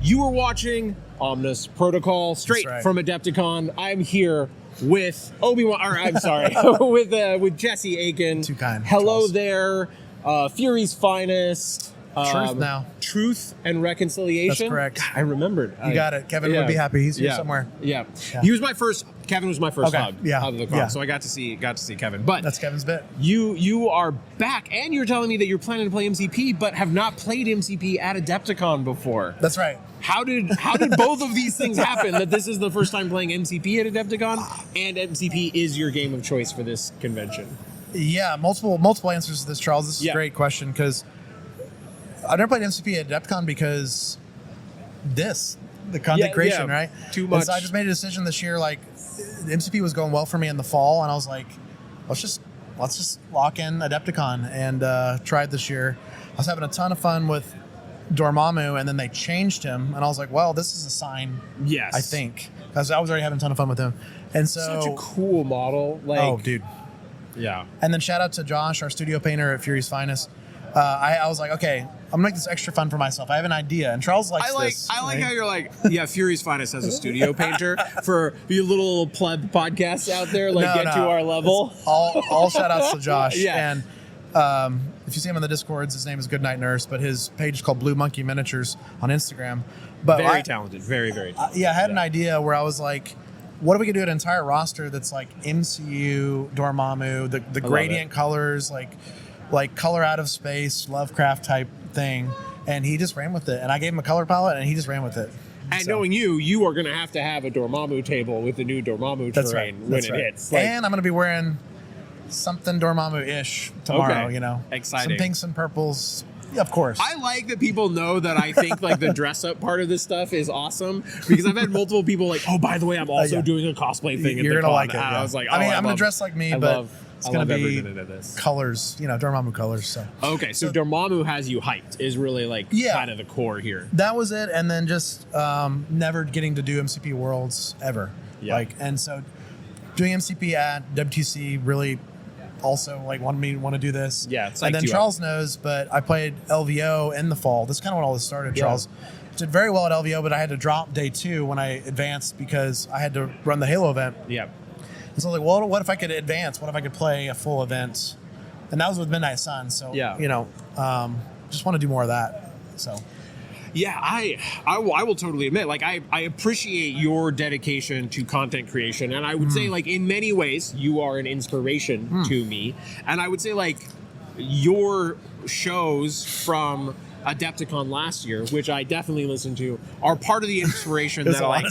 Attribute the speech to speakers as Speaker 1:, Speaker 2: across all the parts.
Speaker 1: You were watching Omnis Protocol straight from Adepticon. I'm here with Obi-Wan, or I'm sorry, with Jesse Aiken.
Speaker 2: Too kind.
Speaker 1: Hello
Speaker 2: Charles.
Speaker 1: there, Fury's finest.
Speaker 2: Truth now.
Speaker 1: Truth and Reconciliation.
Speaker 2: That's correct.
Speaker 1: God, I remembered.
Speaker 2: You got it. Kevin would be happy. He's here somewhere.
Speaker 1: Yeah. He was my first. Kevin was my first hug out of the con,
Speaker 2: Yeah.
Speaker 1: so I got to see Kevin. But
Speaker 2: that's Kevin's bit.
Speaker 1: You are back, and you're telling me that you're planning to play MCP, but have not played MCP at Adepticon before.
Speaker 2: That's right.
Speaker 1: How did both of these things happen? That this is the first time playing MCP at Adepticon, and MCP is your game of choice for this convention?
Speaker 2: Yeah, multiple answers to this, Charles. This is a great question because I've never played MCP at Adepticon because the content creation, right?
Speaker 1: Too much.
Speaker 2: And so I just made a decision this year. Like, MCP was going well for me in the fall, and I was like, let's just lock in Adepticon and try it this year. I was having a ton of fun with Dormammu, and then they changed him, and I was like, well, this is a sign.
Speaker 1: Yes,
Speaker 2: I think, because I was already having a ton of fun with him, and so
Speaker 1: such a cool model. Like,
Speaker 2: oh, dude,
Speaker 1: yeah.
Speaker 2: And then shout out to Josh, our studio painter at Fury's Finest. I was like, okay, I'm gonna make this extra fun for myself. I have an idea, and Charles likes this.
Speaker 1: I like how you're like, yeah, Fury's Finest has a studio painter for you little pleb podcasts out there. Like, get to our level.
Speaker 2: It's all shout outs to Josh.
Speaker 1: Yeah.
Speaker 2: And if you see him in the Discords, his name is Goodnight Nurse, but his page is called Blue Monkey Miniatures on Instagram. But
Speaker 1: very talented, very talented.
Speaker 2: I had an idea where I was like, what if we could do an entire roster that's like MCU, Dormammu, the gradient colors, like color out of space, Lovecraft type thing, and he just ran with it. And I gave him a color palette, and he just ran with it.
Speaker 1: And knowing you are going to have a Dormammu table with the new Dormammu terrain when it hits. Like,
Speaker 2: and I'm going to be wearing something Dormammu-ish tomorrow.
Speaker 1: Okay.
Speaker 2: You know,
Speaker 1: exciting.
Speaker 2: Some pinks and purples. Yeah, of course.
Speaker 1: I like that people know that I think like the dress up part of this stuff is awesome because I've had multiple people like, oh, by the way, I'm also doing a cosplay thing.
Speaker 2: You're gonna like it.
Speaker 1: I was like,
Speaker 2: I mean, I'm gonna dress like me, but it's gonna be colors, Dormammu colors. So
Speaker 1: okay, so Dormammu has you hyped is really like kind of the core here.
Speaker 2: That was it, and then just never getting to do MCP Worlds ever. Yeah. And so doing MCP at WTC really also wanted me to want to do this.
Speaker 1: Yeah,
Speaker 2: and then Charles knows, but I played LVO in the fall. This is kind of when all this started. Charles did very well at LVO, but I had to drop day 2 when I advanced because I had to run the Halo event.
Speaker 1: Yeah.
Speaker 2: And so I was like, well, what if I could advance? What if I could play a full event? And that was with Midnight Sun. So just want to do more of that. So.
Speaker 1: Yeah, I will totally admit, like, I appreciate your dedication to content creation. And I would say, like, in many ways, you are an inspiration to me. And I would say, like, your shows from Adepticon last year, which I definitely listened to, are part of the inspiration that I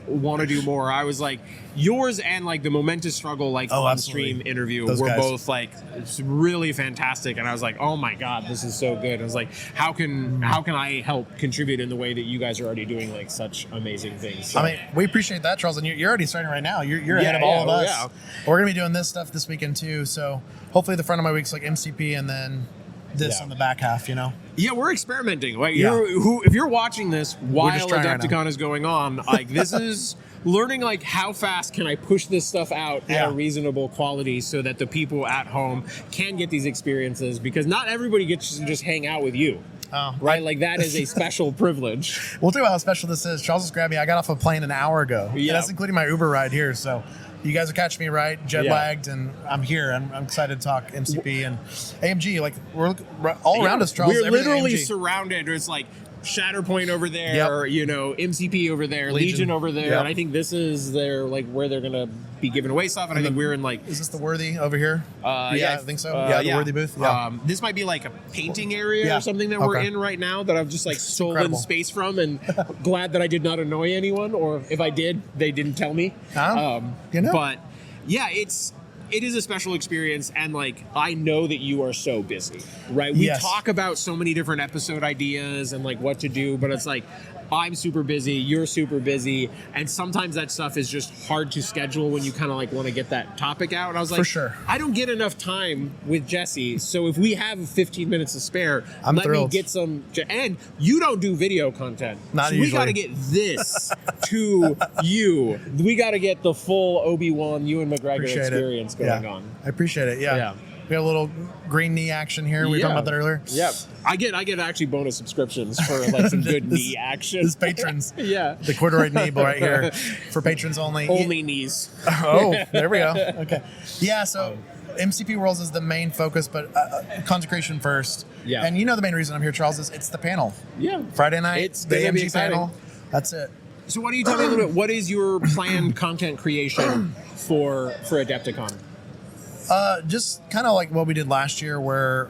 Speaker 1: want to do more. I was like, yours and like the Momentous Struggle on stream interview were both like really fantastic, and I was like, oh my god, this is so good. I was like, how can I help contribute in the way that you guys are already doing like such amazing things? So,
Speaker 2: I mean, we appreciate that, Charles, and you're already starting right now. You're ahead of all of us. Yeah. We're gonna be doing this stuff this weekend too. So hopefully the front of my week's like MCP, and then this on the back half,
Speaker 1: Yeah, we're experimenting. Like, if you're watching this while Adepticon is going on, like, this is learning, like, how fast can I push this stuff out at a reasonable quality so that the people at home can get these experiences, because not everybody gets to just hang out with you. Oh, right? Like, that is a special privilege.
Speaker 2: We'll tell you how special this is. Charles just grabbed me. I got off a plane an hour ago. Yeah. And that's including my Uber ride here, so you guys are catching me right, jet lagged, and I'm here. I'm excited to talk MCP and AMG. Like, we're all around us, Charles.
Speaker 1: We're literally surrounded. It's like Shatterpoint over there, MCP over there, Legion over there, and I think this is their where they're gonna be giving away stuff. And I think we're in
Speaker 2: is this the Worthy over here? I think so. The Worthy booth. Yeah.
Speaker 1: This might be like a painting area or something that we're in right now that I've just like stolen space from, and glad that I did not annoy anyone, or if I did, they didn't tell me. But yeah, it is a special experience, and like, I know that you are so busy, right? We talk about so many different episode ideas and like what to do, but it's like, I'm super busy, you're super busy, and sometimes that stuff is just hard to schedule when you kind of like want to get that topic out. And I was like, for sure, I don't get enough time with Jesse, so if we have 15 minutes to spare, let me get some. And you don't do video content, so we got to get this to you. We got to get the full Obi-Wan, Ewan McGregor experience going on.
Speaker 2: I appreciate it. Yeah. We have a little green knee action here. We were talking about that earlier.
Speaker 1: Yeah. I get actually bonus subscriptions for like some good knee action.
Speaker 2: This patrons.
Speaker 1: Yeah.
Speaker 2: The corduroy knee right here for patrons only.
Speaker 1: Only knees.
Speaker 2: Oh, there we go. Okay. Yeah, so MCP Worlds is the main focus, but consecration first.
Speaker 1: Yeah.
Speaker 2: And you know the main reason I'm here, Charles, is it's the panel.
Speaker 1: Yeah.
Speaker 2: Friday night,
Speaker 1: It's
Speaker 2: the
Speaker 1: gonna be
Speaker 2: AMG
Speaker 1: exciting.
Speaker 2: panel. That's it.
Speaker 1: So why don't you tell me a little bit, what is your planned content creation for Adepticon?
Speaker 2: Just kind of like what we did last year, where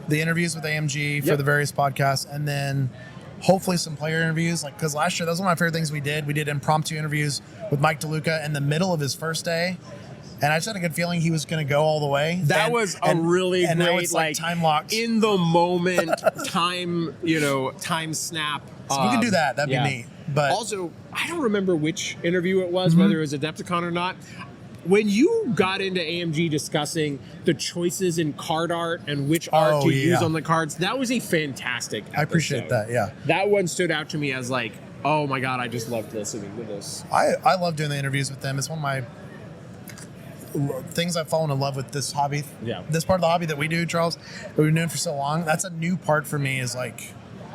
Speaker 2: the interviews with AMG for the various podcasts, and then hopefully some player interviews. Like, because last year, that was one of my favorite things we did. We did impromptu interviews with Mike DeLuca in the middle of his first day. And I just had a good feeling he was going to go all the way.
Speaker 1: That was a really great,
Speaker 2: now it's like time locked.
Speaker 1: In the moment, time snap.
Speaker 2: So we can do that. That'd be neat. But
Speaker 1: also, I don't remember which interview it was, whether it was Adepticon or not. When you got into AMG discussing the choices in card art and which art to use on the cards, that was a fantastic episode.
Speaker 2: I appreciate that, yeah.
Speaker 1: That one stood out to me as like, oh my God, I just loved listening to this.
Speaker 2: I love doing the interviews with them. It's one of my things I've fallen in love with this hobby.
Speaker 1: Yeah.
Speaker 2: This part of the hobby that we do, Charles, that we've been doing for so long. That's a new part for me, is like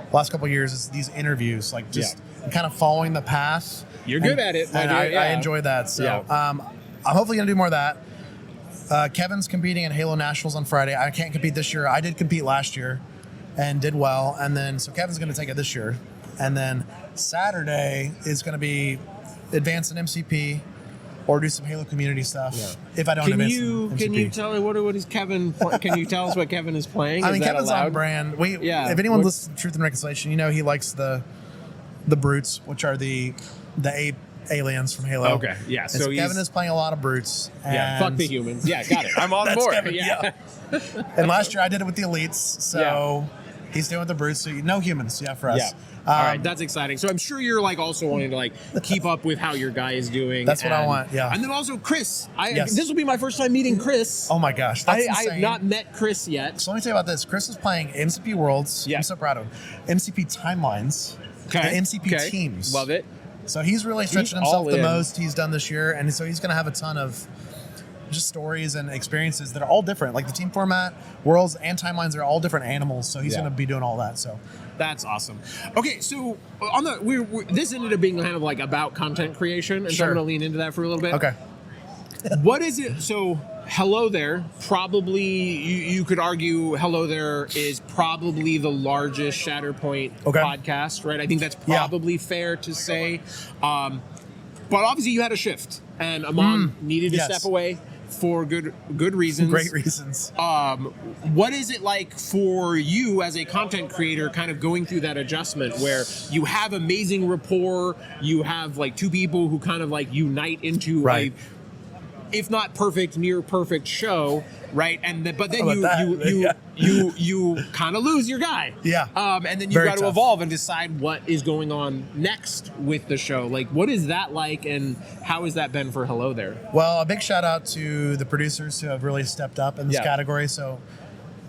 Speaker 2: the last couple of years is these interviews, like just kind of following the path.
Speaker 1: You're good at it.
Speaker 2: And I enjoy that. So I'm hopefully going to do more of that. Kevin's competing in Halo Nationals on Friday. I can't compete this year. I did compete last year and did well. And then, so Kevin's going to take it this year. And then Saturday is going to be advance in MCP or do some Halo community stuff. If I don't advance in MCP.
Speaker 1: Can you tell me what is Kevin? Can you tell us what Kevin is playing?
Speaker 2: I mean, Kevin's on brand. If anyone listens to Truth and Reconciliation, you know he likes the brutes, which are the ape aliens from Halo.
Speaker 1: Okay, yeah.
Speaker 2: So Kevin is playing a lot of brutes. And
Speaker 1: fuck the humans. Yeah, got it. I'm on board.
Speaker 2: Kevin, And last year I did it with the elites, so he's doing with the brutes. So no humans, for us.
Speaker 1: Yeah. All right, that's exciting. So I'm sure you're like also wanting to like keep up with how your guy is doing.
Speaker 2: That's what I want. Yeah.
Speaker 1: And then also Chris. This will be my first time meeting Chris.
Speaker 2: Oh my gosh,
Speaker 1: I have not met Chris yet.
Speaker 2: So let me tell you about this. Chris is playing MCP Worlds. I'm so proud of him. MCP Timelines. And MCP Teams.
Speaker 1: Love it.
Speaker 2: So he's really stretching himself the most he's done this year, and so he's going to have a ton of just stories and experiences that are all different. Like the team format, worlds, and timelines are all different animals. So he's going to be doing all that. So
Speaker 1: that's awesome. Okay, so on the this ended up being kind of like about content creation, and so I'm going to lean into that for a little bit.
Speaker 2: Okay.
Speaker 1: What is it? So Hello There, probably you could argue Hello There is probably the largest Shatterpoint podcast, right? I think that's probably fair to say. But obviously you had a shift, and Amon needed to step away for good reasons.
Speaker 2: Great reasons.
Speaker 1: What is it like for you as a content creator kind of going through that adjustment where you have amazing rapport, you have like two people who kind of like unite into a, if not perfect, near perfect show, right? And but then you kind of lose your guy, and then you got to evolve and decide what is going on next with the show. Like, what is that like, and how has that been for Hello There?
Speaker 2: Well, a big shout out to the producers who have really stepped up in this category. So,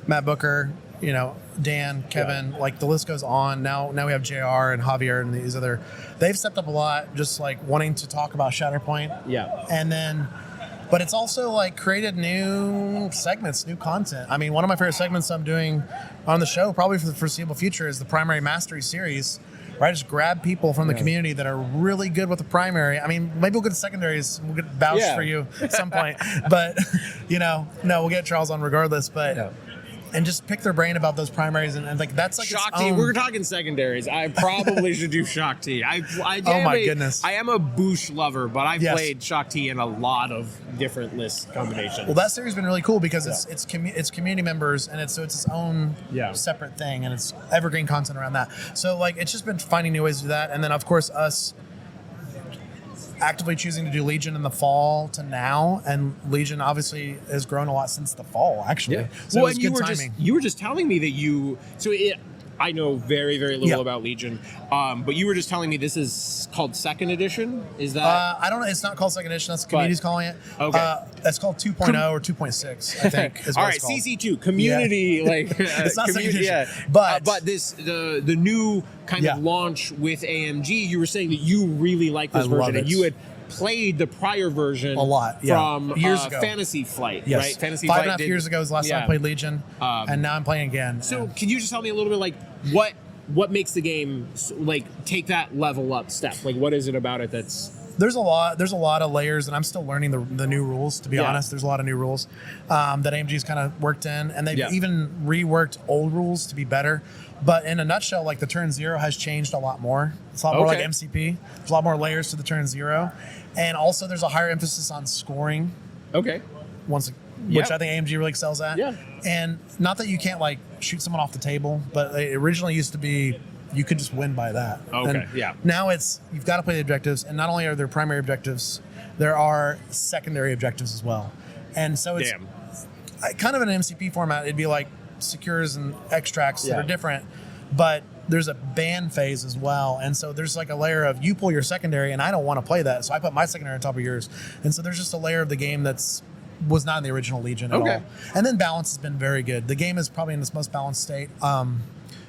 Speaker 2: Matt Booker, Dan, Kevin, like the list goes on. Now we have JR and Javier and these other. They've stepped up a lot, just like wanting to talk about Shatterpoint. And then. But it's also like created new segments, new content. I mean, one of my favorite segments I'm doing on the show, probably for the foreseeable future, is the Primary Mastery series, where I just grab people from the community that are really good with the primary. I mean, maybe we'll get to secondaries. We'll get vouched for you at some point. But, we'll get Charles on regardless. But and just pick their brain about those primaries, and like that's like
Speaker 1: Shock T. We're talking secondaries. I probably should do Shock T.
Speaker 2: Goodness!
Speaker 1: I am a Boosh lover, but I've played Shock T in a lot of different list combinations.
Speaker 2: Well, that series has been really cool because it's community members, and it's its own separate thing, and it's evergreen content around that. So like it's just been finding new ways to do that, and then of course us actively choosing to do Legion in the fall to now, and Legion obviously has grown a lot since the fall, actually. So it was good timing.
Speaker 1: You were just telling me that I know very, very little about Legion, but you were just telling me this is called Second Edition. Is that?
Speaker 2: I don't know. It's not called Second Edition. That's the community's calling it. Okay. It's called 2.0 or 2.6, I think. Is what
Speaker 1: all right, CC2 community
Speaker 2: it's not Second Edition.
Speaker 1: But this the new kind of launch with AMG. You were saying that you really like this version, and you had played the prior version
Speaker 2: a lot
Speaker 1: from
Speaker 2: years ago.
Speaker 1: Fantasy Flight,
Speaker 2: yes.
Speaker 1: right? Fantasy
Speaker 2: 5.5 years ago was the last time I played Legion, and now I'm playing again.
Speaker 1: So can you just tell me a little bit like what makes the game like take that level up step? Like what is it about it that's...
Speaker 2: There's a lot of layers, and I'm still learning the new rules, to be honest. There's a lot of new rules that AMG's kind of worked in, and they've even reworked old rules to be better. But in a nutshell, like the turn 0 has changed a lot more. It's a lot more like MCP. There's a lot more layers to the turn 0. And also there's a higher emphasis on scoring.
Speaker 1: Okay.
Speaker 2: Which I think AMG really excels at.
Speaker 1: Yeah.
Speaker 2: And not that you can't like shoot someone off the table, but it originally used to be you could just win by that.
Speaker 1: Okay,
Speaker 2: and now you've got to play the objectives, and not only are there primary objectives, there are secondary objectives as well. And so it's kind of an MCP format. It'd be like secures and extracts that are different, but there's a ban phase as well. And so there's like a layer of you pull your secondary, and I don't want to play that, so I put my secondary on top of yours. And so there's just a layer of the game was not in the original Legion at all. And then balance has been very good. The game is probably in its most balanced state.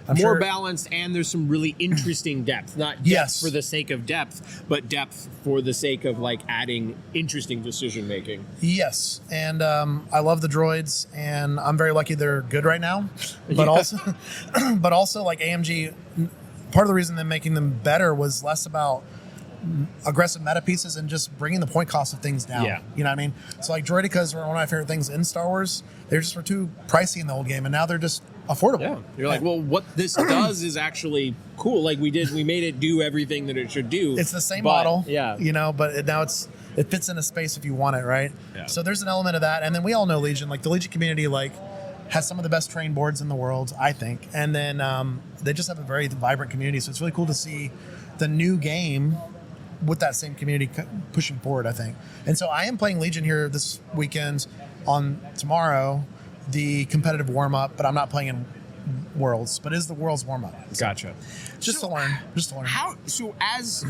Speaker 2: I'm
Speaker 1: more balanced, and there's some really interesting depth. Not depth for the sake of depth, but depth for the sake of like adding interesting decision making.
Speaker 2: Yes, and I love the droids, and I'm very lucky they're good right now. But also like AMG, part of the reason they're making them better was less about aggressive meta pieces and just bringing the point cost of things down. You know what I mean? So like droidicas were one of my favorite things in Star Wars. They just were too pricey in the old game, and now they're just affordable.
Speaker 1: Yeah. You're like, well, what this does is actually cool. Like we made it do everything that it should do.
Speaker 2: It's the same model, but now it fits in a space if you want it, right? Yeah. So there's an element of that, and then we all know Legion. Like the Legion community, like has some of the best train boards in the world, I think, and then they just have a very vibrant community. So it's really cool to see the new game with that same community pushing forward, I think. And so I am playing Legion here this weekend on tomorrow, the competitive warm-up, but I'm not playing in Worlds, but it is the Worlds warm-up. So
Speaker 1: gotcha.
Speaker 2: Just to learn.
Speaker 1: So as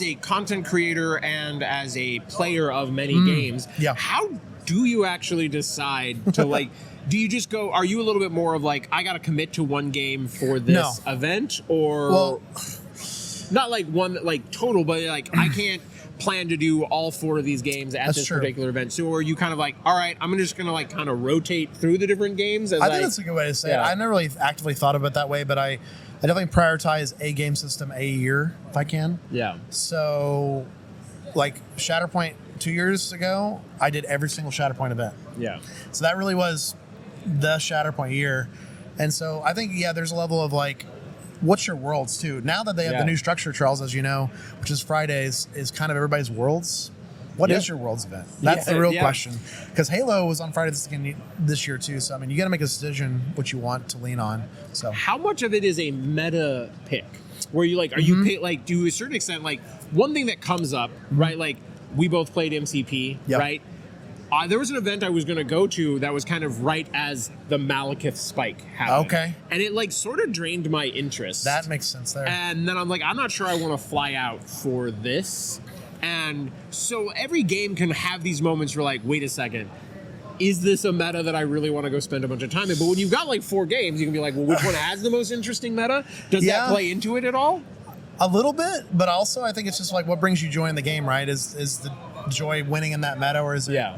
Speaker 1: a content creator and as a player of many games, how do you actually decide to like, do you just go, are you a little bit more of like, I got to commit to one game for this event, or not like one, like total, but like I can't plan to do all 4 of these games at this particular event. So are you kind of like, all right, I'm just going to like kind of rotate through the different games?
Speaker 2: I think that's a good way to say it. I never really actively thought of it that way, but I definitely prioritize a game system a year if I can.
Speaker 1: Yeah.
Speaker 2: So like Shatterpoint 2 years ago, I did every single Shatterpoint event.
Speaker 1: Yeah.
Speaker 2: So that really was the Shatterpoint year. And so I think, there's a level of like, what's your worlds too? Now that they have the new structure, Charles, as you know, which is Fridays, is kind of everybody's worlds. What is your worlds event? That's the real question. Because Halo was on Friday this year too. So I mean, you got to make a decision what you want to lean on. So how
Speaker 1: much of it is a meta pick? Where you like, are you like, to a certain extent, like one thing that comes up, right? Like we both played MCP, right? There was an event I was going to go to that was kind of right as the Malekith spike happened.
Speaker 2: Okay.
Speaker 1: And it like sort of drained my interest.
Speaker 2: That makes sense there.
Speaker 1: And then I'm like, I'm not sure I want to fly out for this. And so every game can have these moments where like, wait a second, is this a meta that I really want to go spend a bunch of time in? But when you've got like 4 games, you can be like, well, which one has the most interesting meta? Does that play into it at all?
Speaker 2: A little bit, but also I think it's just like what brings you joy in the game, right? Is the joy winning in that meta, or is it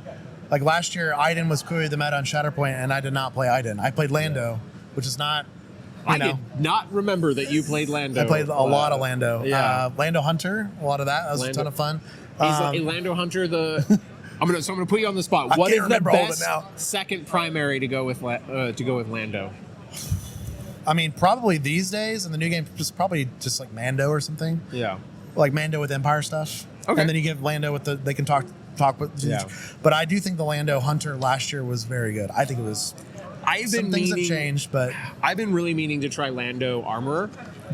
Speaker 2: like last year Iden was clearly the meta on Shatterpoint, and I did not play Iden. I played Lando, which is not
Speaker 1: I did not remember that you played Lando.
Speaker 2: I played a lot of Lando. Lando Hunter, a lot of that. That was a ton of fun.
Speaker 1: Is a Lando Hunter the I'm gonna put you on the spot. What is the best second primary to go with Lando?
Speaker 2: I mean, probably these days in the new game, probably just like Mando or something.
Speaker 1: Yeah,
Speaker 2: like Mando with Empire stuff. Okay, and then you give Lando with they can talk with. Yeah, but I do think the Lando Hunter last year was very good. I think it was. Things have changed, but
Speaker 1: I've been really meaning to try Lando Armorer.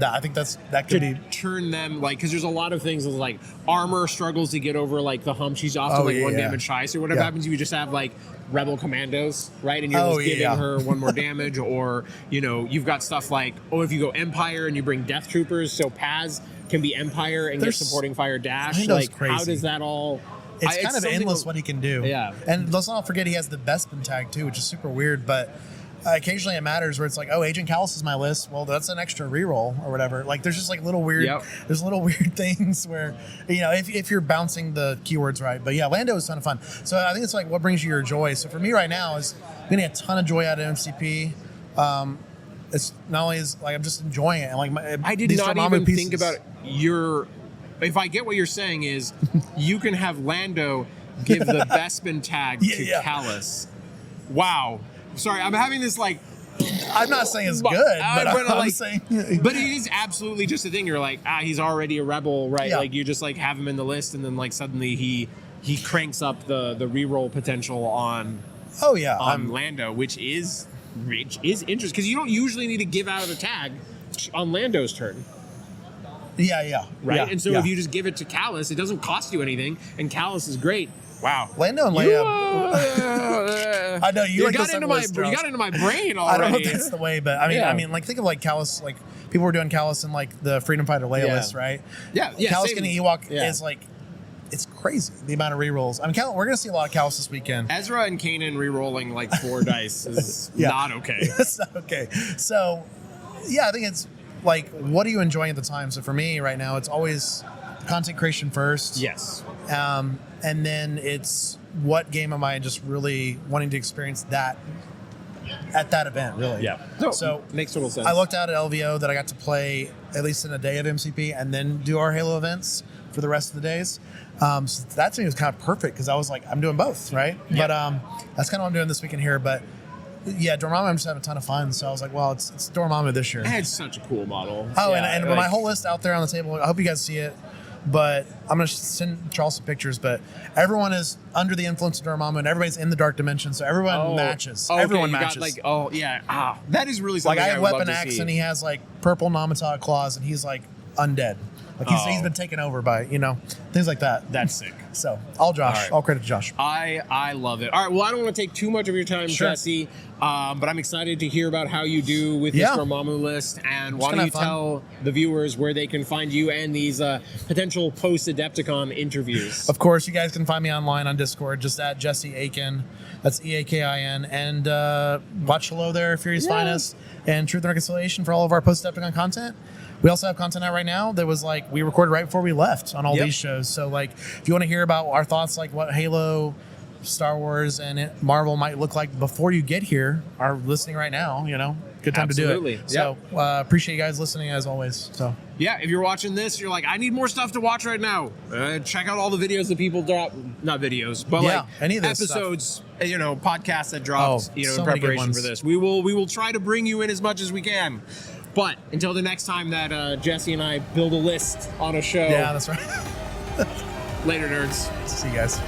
Speaker 2: I think that could be
Speaker 1: turn them like, because there's a lot of things like Armor struggles to get over like the hump. She's often one damage shy. So what happens if you just have like Rebel Commandos, right? And you're just giving her one more damage, or you've got stuff like if you go Empire and you bring Death Troopers, so Paz can be Empire and you're supporting Fire Dash. Like
Speaker 2: crazy.
Speaker 1: How does that all?
Speaker 2: It's kind of endless what he can do.
Speaker 1: Yeah.
Speaker 2: And let's not forget he has the Bespin tag too, which is super weird, but occasionally it matters where it's like, oh, Agent Callus is my list. Well, that's an extra reroll or whatever. Like, there's just like little weird, there's little weird things where, if you're bouncing the keywords right. But yeah, Lando is a ton of fun. So I think it's like what brings you your joy. So for me right now is getting a ton of joy out of MCP. It's not only is like I'm just enjoying it, and like
Speaker 1: I did not even think about your. If I get what you're saying is, you can have Lando give the Bespin tag to Callus. Wow. Sorry, I'm having this like.
Speaker 2: I'm not saying it's good, but I'm saying.
Speaker 1: But it is absolutely just a thing. You're like, he's already a rebel, right? Yeah. Like you just like have him in the list, and then like suddenly he cranks up the reroll potential on.
Speaker 2: Oh yeah,
Speaker 1: on Lando, which is interesting because you don't usually need to give out a tag on Lando's turn.
Speaker 2: Yeah.
Speaker 1: Right,
Speaker 2: yeah,
Speaker 1: and so if you just give it to Callus, it doesn't cost you anything, and Callus is great. Wow,
Speaker 2: Lando and Leia. I know you
Speaker 1: got into my brain already.
Speaker 2: I don't know if that's the way, but I mean, like think of like Callus. Like people were doing Callus in like the Freedom Fighter Leia list, right?
Speaker 1: Yeah.
Speaker 2: Callus getting Ewok is like. It's crazy, the amount of rerolls. I mean, we're going to see a lot of Callus this weekend.
Speaker 1: Ezra and Kanan rerolling like 4 dice is not okay.
Speaker 2: It's not okay. So, yeah, I think it's like, what are you enjoying at the time? So for me right now, it's always content creation first.
Speaker 1: Yes.
Speaker 2: And then it's what game am I just really wanting to experience that at that event, really.
Speaker 1: Yeah. So makes total sense.
Speaker 2: I looked out at LVO that I got to play at least in a day of MCP and then do our Halo events for the rest of the days. So that to me was kind of perfect because I was like, I'm doing both, right? Yeah. But that's kind of what I'm doing this weekend here. But yeah, Dormammu, I'm just having a ton of fun. So I was like, well, it's Dormammu this year.
Speaker 1: And it's such a cool model.
Speaker 2: Oh, and my whole list out there on the table, I hope you guys see it. But I'm going to send Charles some pictures. But everyone is under the influence of Dormammu, and everybody's in the dark dimension. So everyone matches.
Speaker 1: Okay,
Speaker 2: everyone matches.
Speaker 1: That is really something
Speaker 2: like I have
Speaker 1: would
Speaker 2: Weapon
Speaker 1: love to
Speaker 2: X,
Speaker 1: see.
Speaker 2: and he has like purple Namatog claws, and he's like undead. Like he's been taken over by, things like that.
Speaker 1: That's sick.
Speaker 2: So, all Josh.
Speaker 1: All right.
Speaker 2: All credit to Josh.
Speaker 1: I love it. All right, well, I don't want to take too much of your time, Jesse, but I'm excited to hear about how you do with this Dormammu list. And why don't you tell the viewers where they can find you and these potential post-Adepticon interviews?
Speaker 2: Of course, you guys can find me online on Discord, just at Jesse Aiken. That's EAKIN. And watch Hello There, Fury's Finest, and Truth and Reconciliation for all of our post-Adepticon content. We also have content out right now that was like we recorded right before we left on all these shows. So like if you want to hear about our thoughts, like what Halo, Star Wars, and Marvel might look like before you get here, are listening right now, good time to do it. So appreciate you guys listening as always. So
Speaker 1: yeah, if you're watching this, you're like, I need more stuff to watch right now. Check out all the videos that people drop, not videos, but like
Speaker 2: any of this
Speaker 1: episodes,
Speaker 2: stuff.
Speaker 1: Podcasts that dropped,
Speaker 2: so
Speaker 1: in preparation for this. We will try to bring you in as much as we can. But until the next time that Jesse and I build a list on a show.
Speaker 2: Yeah, that's right.
Speaker 1: Later, nerds.
Speaker 2: See you guys.